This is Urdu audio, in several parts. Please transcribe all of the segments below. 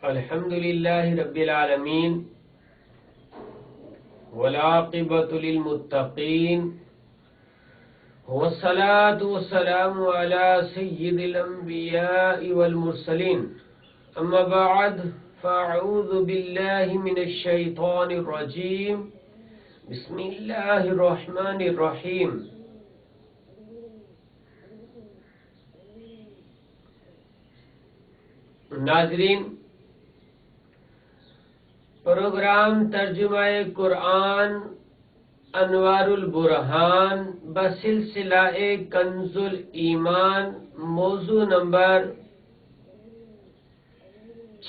الحمد لله رب العالمين والعاقبة للمتقين والصلاة والسلام على سيد الأنبياء والمرسلين أما بعد فأعوذ بالله من الشيطان الرجيم بسم الله الرحمن الرحيم ناظرین، پروگرام ترجمہ قرآن انوار البرہان بسلسلہ کنز الایمان موضوع نمبر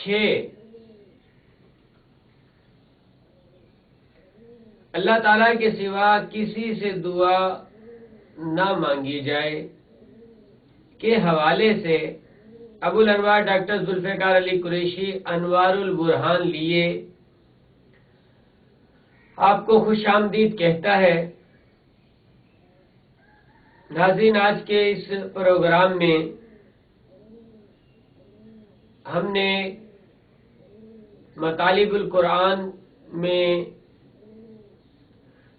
6۔ اللہ تعالیٰ کے سوا کسی سے دعا نہ مانگی جائے کے حوالے سے ابو الانوار ڈاکٹر ذوالفقار علی قریشی انوار البرہان لیے آپ کو خوش آمدید کہتا ہے۔ ناظرین، آج کے اس پروگرام میں ہم نے مطالب القرآن میں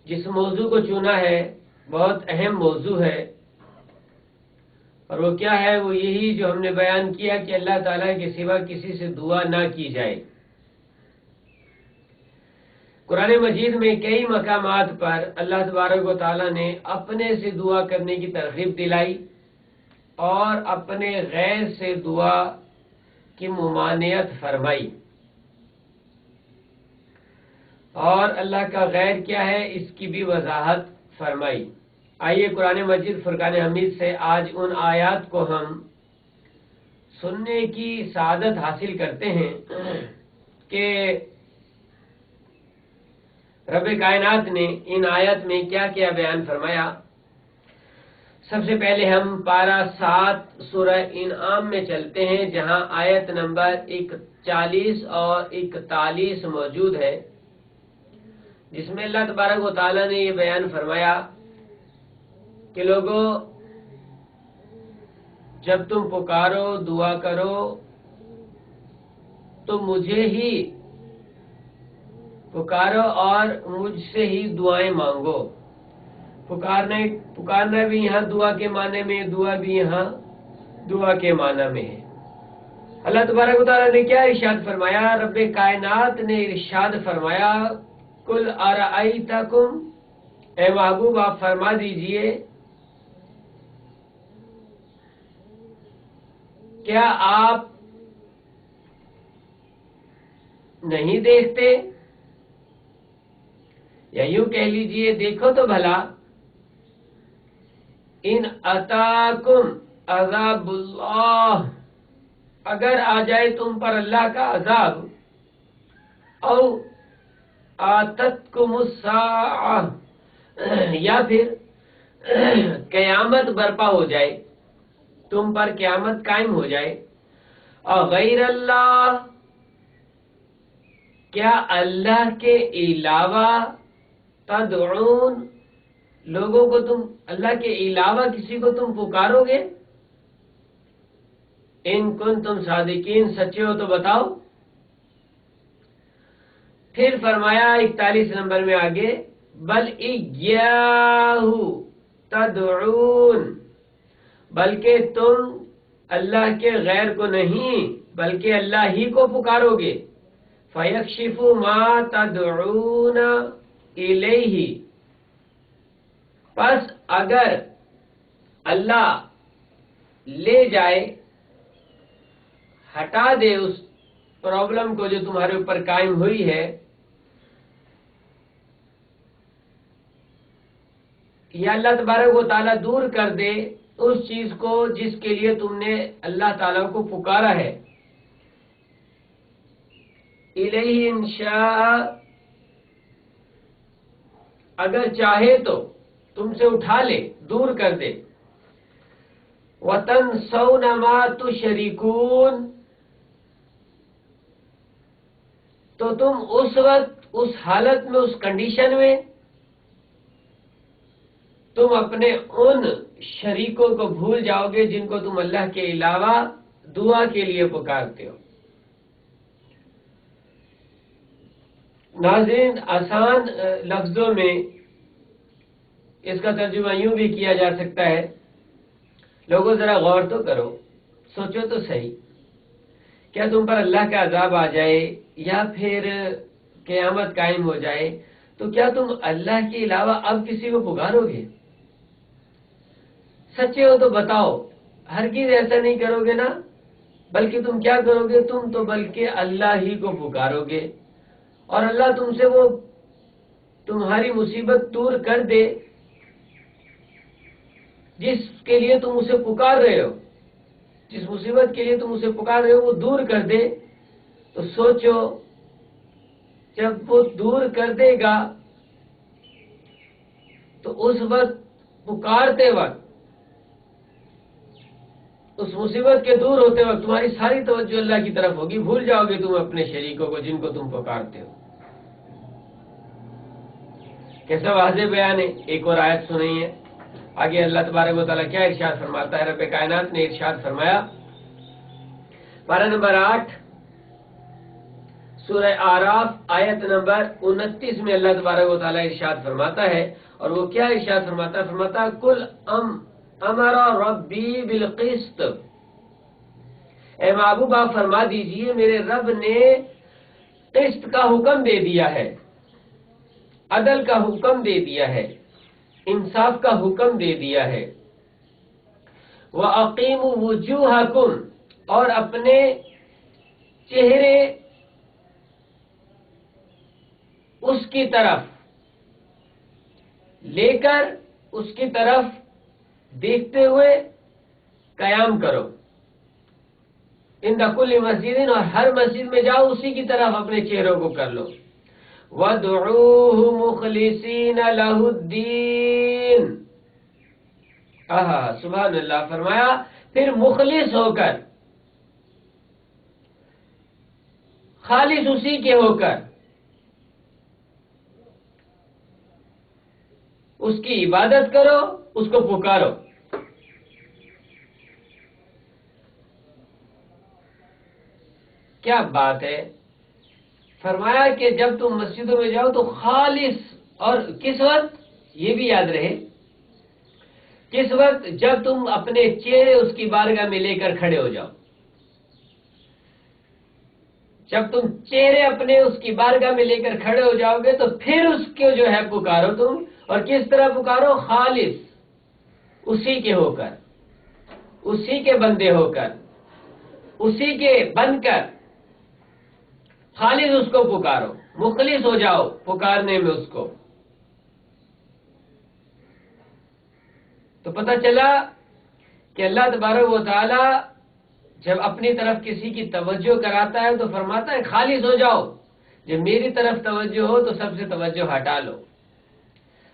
جس موضوع کو چنا ہے بہت اہم موضوع ہے، اور وہ کیا ہے؟ وہ یہی جو ہم نے بیان کیا کہ اللہ تعالیٰ کے سوا کسی سے دعا نہ کی جائے۔ قرآن مجید میں کئی مقامات پر اللہ تبارک و تعالیٰ نے اپنے سے دعا کرنے کی ترغیب دلائی اور اپنے غیر سے دعا کی ممانعت فرمائی، اور اللہ کا غیر کیا ہے اس کی بھی وضاحت فرمائی۔ آئیے قرآن مجید فرقان حمید سے آج ان آیات کو ہم سننے کی سعادت حاصل کرتے ہیں کہ رب کائنات نے ان آیات میں کیا کیا بیان فرمایا۔ سب سے پہلے ہم پارہ 7 سورہ انعام میں چلتے ہیں، جہاں آیت نمبر 41 اور 41 موجود ہے، جس میں اللہ تبارک و تعالیٰ نے یہ بیان فرمایا کہ لوگوں، جب تم پکارو دعا کرو تو مجھے ہی پکارو اور مجھ سے ہی دعائیں مانگو۔ پکارنا بھی یہاں دعا کے معنی میں، دعا بھی یہاں دعا کے معنی میں ہے۔ اللہ تبارک و تعالیٰ نے کیا ارشاد فرمایا؟ رب کائنات نے ارشاد فرمایا، قل ارائیتکم، اے محبوب آپ فرما دیجئے، کیا آپ نہیں دیکھتے، یا یوں کہہ لیجئے دیکھو تو بھلا، ان اتاکم عذاب اللہ، اگر آ جائے تم پر اللہ کا عذاب، او آتتکم الساعہ، یا پھر قیامت برپا ہو جائے، تم پر قیامت قائم ہو جائے، اور غیر اللہ، کیا اللہ کے علاوہ تدعون، لوگوں کو تم اللہ کے علاوہ کسی کو تم پکارو گے؟ ان کنتم صادقین، سچے ہو تو بتاؤ۔ پھر فرمایا 41 نمبر میں آگے، بل ایاہ تدعون، بلکہ تم اللہ کے غیر کو نہیں بلکہ اللہ ہی کو پکارو گے۔ فیکشف ما تدعون الیہ، پس اگر اللہ لے جائے، ہٹا دے اس پرابلم کو جو تمہارے اوپر قائم ہوئی ہے، یا اللہ تبارک و تعالیٰ دور کر دے اس چیز کو جس کے لیے تم نے اللہ تعالیٰ کو پکارا ہے، الیہ انشاء، اگر چاہے تو تم سے اٹھا لے، دور کر دے، وَتَنْسَوْنَ مَا تُشْرِكُونَ، تو تم اس وقت، اس حالت میں، اس کنڈیشن میں تم اپنے ان شریکوں کو بھول جاؤ گے جن کو تم اللہ کے علاوہ دعا کے لیے پکارتے ہو۔ ناظرین، آسان لفظوں میں اس کا ترجمہ یوں بھی کیا جا سکتا ہے، لوگوں ذرا غور تو کرو، سوچو تو صحیح، کیا تم پر اللہ کا عذاب آ جائے یا پھر قیامت قائم ہو جائے تو کیا تم اللہ کے علاوہ اب کسی کو پکارو گے؟ سچے ہو تو بتاؤ، ہرگز ایسا نہیں کرو گے نا؟ بلکہ تم کیا کرو گے؟ تم تو بلکہ اللہ ہی کو پکارو گے، اور اللہ تم سے وہ تمہاری مصیبت دور کر دے جس کے لیے تم اسے پکار رہے ہو، جس مصیبت کے لیے تم اسے پکار رہے ہو وہ دور کر دے۔ تو سوچو، جب وہ دور کر دے گا تو اس وقت پکارتے وقت، اس مصیبت کے دور ہوتے وقت تمہاری ساری توجہ اللہ کی طرف ہوگی، بھول جاؤ گے تم اپنے شریکوں کو جن کو تم پکارتے ہو۔ کیسا واضح بیان ہے۔ ایک اور آیت سنئی ہے، آگے اللہ تبارک و تعالیٰ کیا ارشاد فرماتا ہے؟ رب کائنات نے ارشاد فرمایا، پارہ نمبر 8 سورہ اعراف آیت نمبر 29 میں اللہ تبارک و تعالیٰ ارشاد فرماتا ہے، اور وہ کیا ارشاد فرماتا ہے؟ فرماتا ہے کل امر ربی بالقسط، اے محبوب آپ فرما دیجئے میرے رب نے قسط کا حکم دے دیا ہے، عدل کا حکم دے دیا ہے، انصاف کا حکم دے دیا ہے۔ وَأَقِيمُوا وُجُوهَكُمْ، اور اپنے چہرے اس کی طرف لے کر، اس کی طرف دیکھتے ہوئے قیام کرو، عند کل مسجد، اور ہر مسجد میں جاؤ اسی کی طرف اپنے چہروں کو کر لو۔ وَادْعُوهُ مُخْلِصِينَ لَهُ الدِّينَ، سبحان اللہ، فرمایا پھر مخلص ہو کر، خالص اسی کے ہو کر اس کی عبادت کرو، اس کو پکارو۔ کیا بات ہے! فرمایا کہ جب تم مسجدوں میں جاؤ تو خالص، اور کس وقت؟ یہ بھی یاد رہے، کس وقت؟ جب تم اپنے چہرے اس کی بارگاہ میں لے کر کھڑے ہو جاؤ، جب تم چہرے اپنے اس کی بارگاہ میں لے کر کھڑے ہو جاؤ گے تو پھر اس کو جو ہے پکارو تم، اور کس طرح پکارو؟ خالص اسی کے ہو کر، اسی کے بندے ہو کر، اسی کے بن کر، خالص اس کو پکارو، مخلص ہو جاؤ پکارنے میں اس کو۔ تو پتہ چلا کہ اللہ تبارک و تعالی جب اپنی طرف کسی کی توجہ کراتا ہے تو فرماتا ہے خالص ہو جاؤ، جب میری طرف توجہ ہو تو سب سے توجہ ہٹا لو۔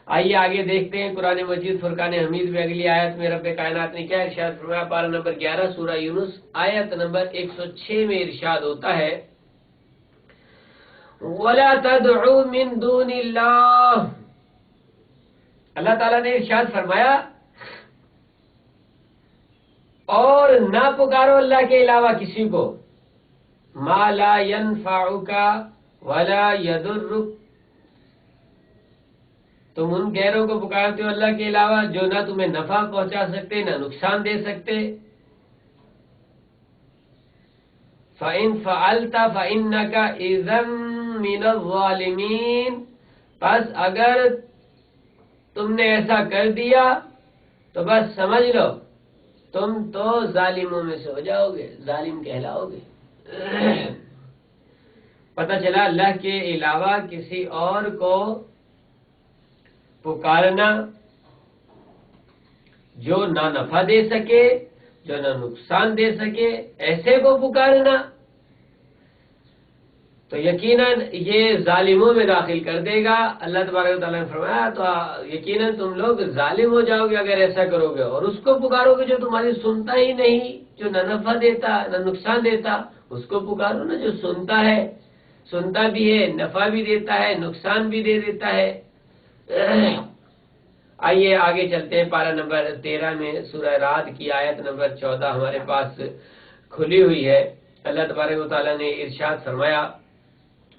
آئیے آگے دیکھتے ہیں قرآن مجید فرقان حمید میں اگلی آیت میں رب کائنات نے کیا ارشاد فرمایا؟ پارہ نمبر 11 سورہ یونس آیت نمبر 106 میں ارشاد ہوتا ہے، وَلَا تَدْعُوا مِن دُونِ اللَّهِ، اللہ تعالیٰ نے ارشاد فرمایا اور نہ پکارو اللہ کے علاوہ کسی کو، مَا لَا يَنفَعُكَ وَلَا يَضُرُّكَ، تم ان غیروں کو پکارتے ہو اللہ کے علاوہ جو نہ تمہیں نفع پہنچا سکتے نہ نقصان دے سکتے۔ فَإِن فَعَلْتَ فَإِنَّكَ إِذًا مِّنَ الظَّالِمِينَ، پس اگر تم نے ایسا کر دیا تو بس سمجھ لو تم تو ظالموں میں سے ہو جاؤ گے، ظالم کہلاؤ گے۔ پتہ چلا اللہ کے علاوہ کسی اور کو پکارنا جو نہ نفع دے سکے، جو نہ نقصان دے سکے، ایسے کو پکارنا تو یقیناً یہ ظالموں میں داخل کر دے گا۔ اللہ تبارک و تعالیٰ نے فرمایا تو یقیناً تم لوگ ظالم ہو جاؤ گے اگر ایسا کرو گے، اور اس کو پکارو گے جو تمہاری سنتا ہی نہیں، جو نہ نفع دیتا نہ نقصان دیتا، اس کو پکارو نا جو سنتا ہے، سنتا بھی ہے، نفع بھی دیتا ہے، نقصان بھی دے دیتا ہے۔ آئیے آگے چلتے ہیں، پارہ نمبر 13 میں سورہ رعد کی آیت نمبر 14 ہمارے پاس کھلی ہوئی ہے۔ اللہ تبارک و تعالیٰ نے ارشاد فرمایا،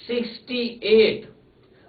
68,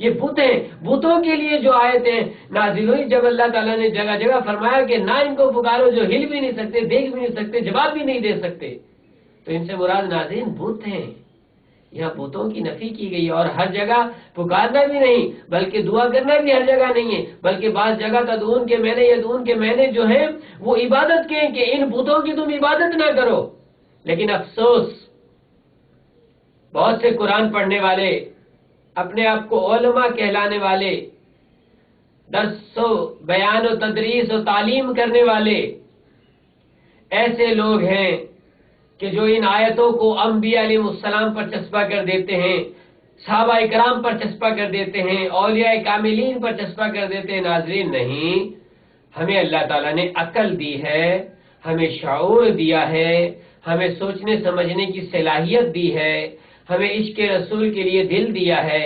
یہ بت ہیں. بتوں کے لیے جو آیتیں نازل ہوئی جب اللہ تعالیٰ نے جگہ جگہ فرمایا کہ نہ ان کو پکارو جو ہل بھی نہیں سکتے، دیکھ بھی نہیں سکتے، جواب بھی نہیں دے سکتے، تو ان سے مراد ناظرین بت ہیں. یہاں بتوں کی نفی کی گئی، اور ہر جگہ پکارنا بھی نہیں بلکہ دعا کرنا بھی ہر جگہ نہیں ہے، بلکہ بعض جگہ تدعون کے معنی یدعون کے معنی جو ہیں وہ عبادت کے ہیں کہ ان بتوں کی تم عبادت نہ کرو. لیکن افسوس بہت سے قرآن پڑھنے والے، اپنے آپ کو علماء کہلانے والے، درس و بیان و تدریس و تعلیم کرنے والے ایسے لوگ ہیں کہ جو ان آیتوں کو انبیاء علیہ السلام پر چسپاں کر دیتے ہیں، صحابہ اکرام پر چسپاں کر دیتے ہیں، اولیاء کاملین پر چسپاں کر دیتے ہیں. ناظرین نہیں، ہمیں اللہ تعالیٰ نے عقل دی ہے، ہمیں شعور دیا ہے، ہمیں سوچنے سمجھنے کی صلاحیت دی ہے، ہمیں عشق رسول کے لیے دل دیا ہے،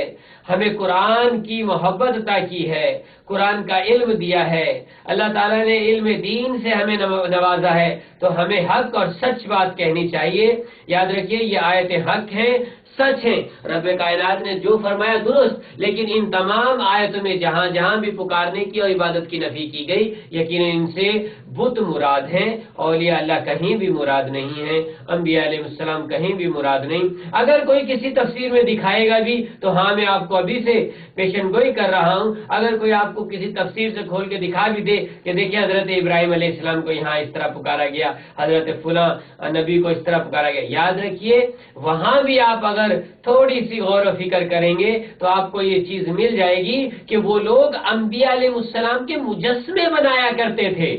ہمیں قرآن کی محبت عطا کی ہے، قرآن کا علم دیا ہے، اللہ تعالیٰ نے علم دین سے ہمیں نوازا ہے، تو ہمیں حق اور سچ بات کہنی چاہیے. یاد رکھیے یہ آیتیں حق ہیں، سچ ہیں. رب کائنات نے جو فرمایا درست، لیکن ان تمام آیتوں میں جہاں جہاں بھی پکارنے کی اور عبادت کی نفی کی گئی، یقیناً ان سے بت مراد ہیں. اولیاء اللہ کہیں بھی مراد نہیں ہیں، انبیاء علیہ السلام کہیں بھی مراد نہیں. اگر کوئی کسی تفسیر میں دکھائے گا بھی تو ہاں میں آپ کو ابھی سے پیشن گوئی کر رہا ہوں، اگر کوئی آپ کو کسی تفسیر سے کھول کے دکھا بھی دے کہ دیکھیں حضرت ابراہیم علیہ السلام کو یہاں اس طرح پکارا گیا، حضرت فلاں نبی کو اس طرح پکارا گیا، یاد رکھیے وہاں بھی آپ اگر تھوڑی سی غور و فکر کریں گے تو آپ کو یہ چیز مل جائے گی کہ وہ لوگ انبیاء علیہ السلام کے مجسمے بنایا کرتے تھے،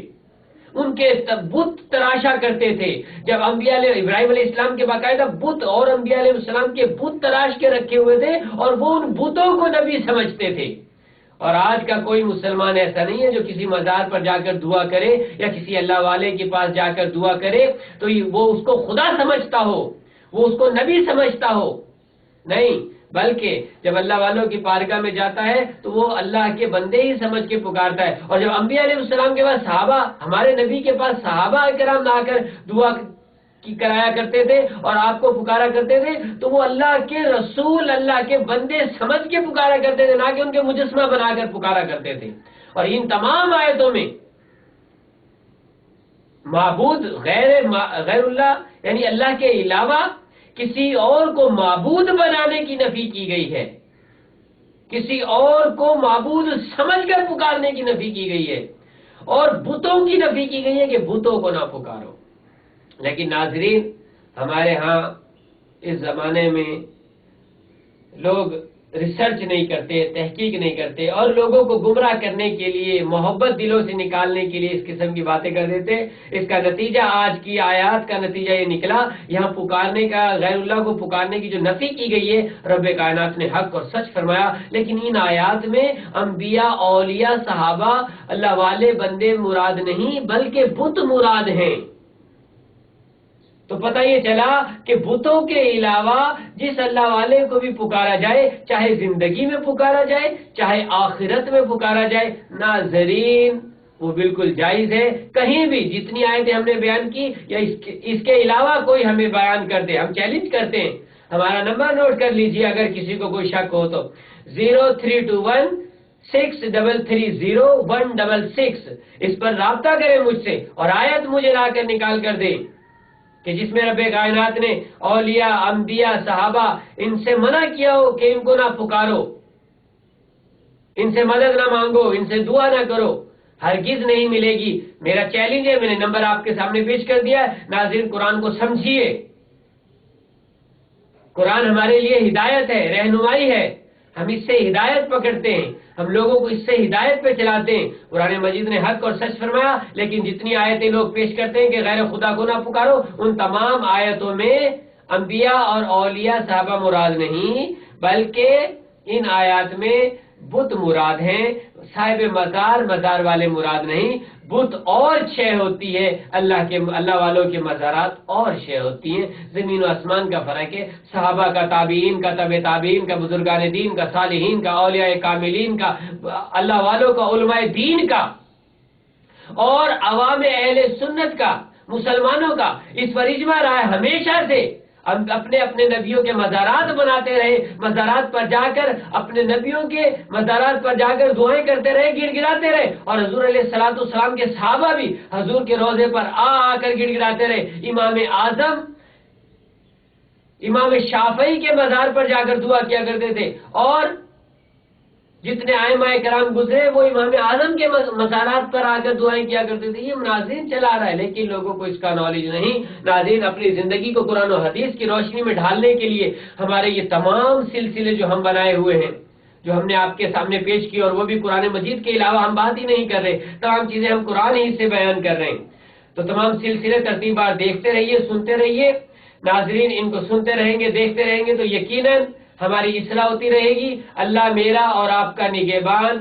ان کے بت تراشا کرتے تھے. جب انبیاء علیہ ابراہیم علیہ السلام کے باقاعدہ بت اور انبیاء علیہ السلام کے بت تراش کے رکھے ہوئے تھے اور وہ ان بتوں کو نبی سمجھتے تھے. اور آج کا کوئی مسلمان ایسا نہیں ہے جو کسی مزار پر جا کر دعا کرے یا کسی اللہ والے کے پاس جا کر دعا کرے تو وہ اس کو خدا سمجھتا ہو، وہ اس کو نبی سمجھتا ہو. نہیں، بلکہ جب اللہ والوں کی بارگاہ میں جاتا ہے تو وہ اللہ کے بندے ہی سمجھ کے پکارتا ہے. اور جب انبیاء علیہ السلام کے پاس صحابہ، ہمارے نبی کے پاس صحابہ کرام نہ آ کر دعا کی کرایا کرتے تھے اور آپ کو پکارا کرتے تھے تو وہ اللہ کے رسول، اللہ کے بندے سمجھ کے پکارا کرتے تھے، نہ کہ ان کے مجسمہ بنا کر پکارا کرتے تھے. اور ان تمام آیتوں میں معبود غیر اللہ یعنی اللہ کے علاوہ کسی اور کو معبود بنانے کی نفی کی گئی ہے، کسی اور کو معبود سمجھ کر پکارنے کی نفی کی گئی ہے، اور بتوں کی نفی کی گئی ہے کہ بتوں کو نہ پکارو. لیکن ناظرین ہمارے ہاں اس زمانے میں لوگ ریسرچ نہیں کرتے، تحقیق نہیں کرتے، اور لوگوں کو گمراہ کرنے کے لیے، محبت دلوں سے نکالنے کے لیے اس قسم کی باتیں کر دیتے. اس کا نتیجہ آج کی آیات کا نتیجہ یہ نکلا، یہاں پکارنے کا، غیر اللہ کو پکارنے کی جو نفی کی گئی ہے، رب کائنات نے حق اور سچ فرمایا، لیکن ان آیات میں انبیاء، اولیاء، صحابہ، اللہ والے بندے مراد نہیں بلکہ بت مراد ہیں. تو پتہ یہ چلا کہ بتوں کے علاوہ جس اللہ والے کو بھی پکارا جائے، چاہے زندگی میں پکارا جائے چاہے آخرت میں پکارا جائے، ناظرین وہ بالکل جائز ہے. کہیں بھی جتنی آیتیں ہم نے بیان کی یا اس کے علاوہ کوئی ہمیں بیان کر دے، ہم چیلنج کرتے ہیں. ہمارا نمبر نوٹ کر لیجئے اگر کسی کو کوئی شک ہو تو 0321 6330 اس پر رابطہ کریں مجھ سے اور آیت مجھے لا کر نکال کر دیں کہ جس میں رب کائنات نے اولیاء، انبیاء، صحابہ ان سے منع کیا ہو کہ ان کو نہ پکارو، ان سے مدد نہ مانگو، ان سے دعا نہ کرو. ہرگز نہیں ملے گی. میرا چیلنج ہے، میں نے نمبر آپ کے سامنے پیش کر دیا ہے. ناظرین قرآن کو سمجھیے، قرآن ہمارے لیے ہدایت ہے، رہنمائی ہے. ہم اس سے ہدایت پکڑتے ہیں، ہم لوگوں کو اس سے ہدایت پہ چلاتے ہیں. قرآن مجید نے حق اور سچ فرمایا، لیکن جتنی آیتیں لوگ پیش کرتے ہیں کہ غیر خدا کو نہ پکارو، ان تمام آیتوں میں انبیاء اور اولیاء، صحابہ مراد نہیں بلکہ ان آیات میں بت مراد ہیں. صاحب مزار والے مراد نہیں. بت اور شے ہوتی ہے، اللہ والوں کے مزارات اور شے ہوتی ہیں. زمین و آسمان کا فرق ہے. صحابہ کا، تابعین کا، تبع تابعین کا، بزرگان دین کا، صالحین کا، اولیاء کاملین کا، اللہ والوں کا، علماء دین کا اور عوام اہل سنت کا، مسلمانوں کا. اس پر اجماع رہا ہے ہمیشہ سے. اپنے اپنے نبیوں کے مزارات بناتے رہے، مزارات پر جا کر اپنے نبیوں کے مزارات پر جا کر دعائیں کرتے رہے، گڑ گڑاتے رہے، اور حضور علیہ الصلوۃ والسلام کے صحابہ بھی حضور کے روضے پر آ کر گڑ گڑاتے رہے۔ امام اعظم امام شافعی کے مزار پر جا کر دعا کیا کرتے تھے، اور جتنے ائمہ کرام گزرے وہ امام اعظم کے مزارات پر آ کر دعائیں کیا کرتے تھے۔ یہ ناظرین چلا رہا ہے، لیکن لوگوں کو اس کا نالج نہیں۔ ناظرین، اپنی زندگی کو قرآن و حدیث کی روشنی میں ڈھالنے کے لیے ہمارے یہ تمام سلسلے جو ہم بنائے ہوئے ہیں، جو ہم نے آپ کے سامنے پیش کی، اور وہ بھی قرآن مجید کے علاوہ ہم بات ہی نہیں کر رہے، تمام چیزیں ہم قرآن ہی سے بیان کر رہے ہیں، تو تمام سلسلے ترتیبار دیکھتے رہیے، سنتے رہیے۔ ناظرین، ان کو سنتے رہیں گے، دیکھتے رہیں گے تو یقیناً ہماری اصلاح ہوتی رہے گی۔ اللہ میرا اور آپ کا نگہبان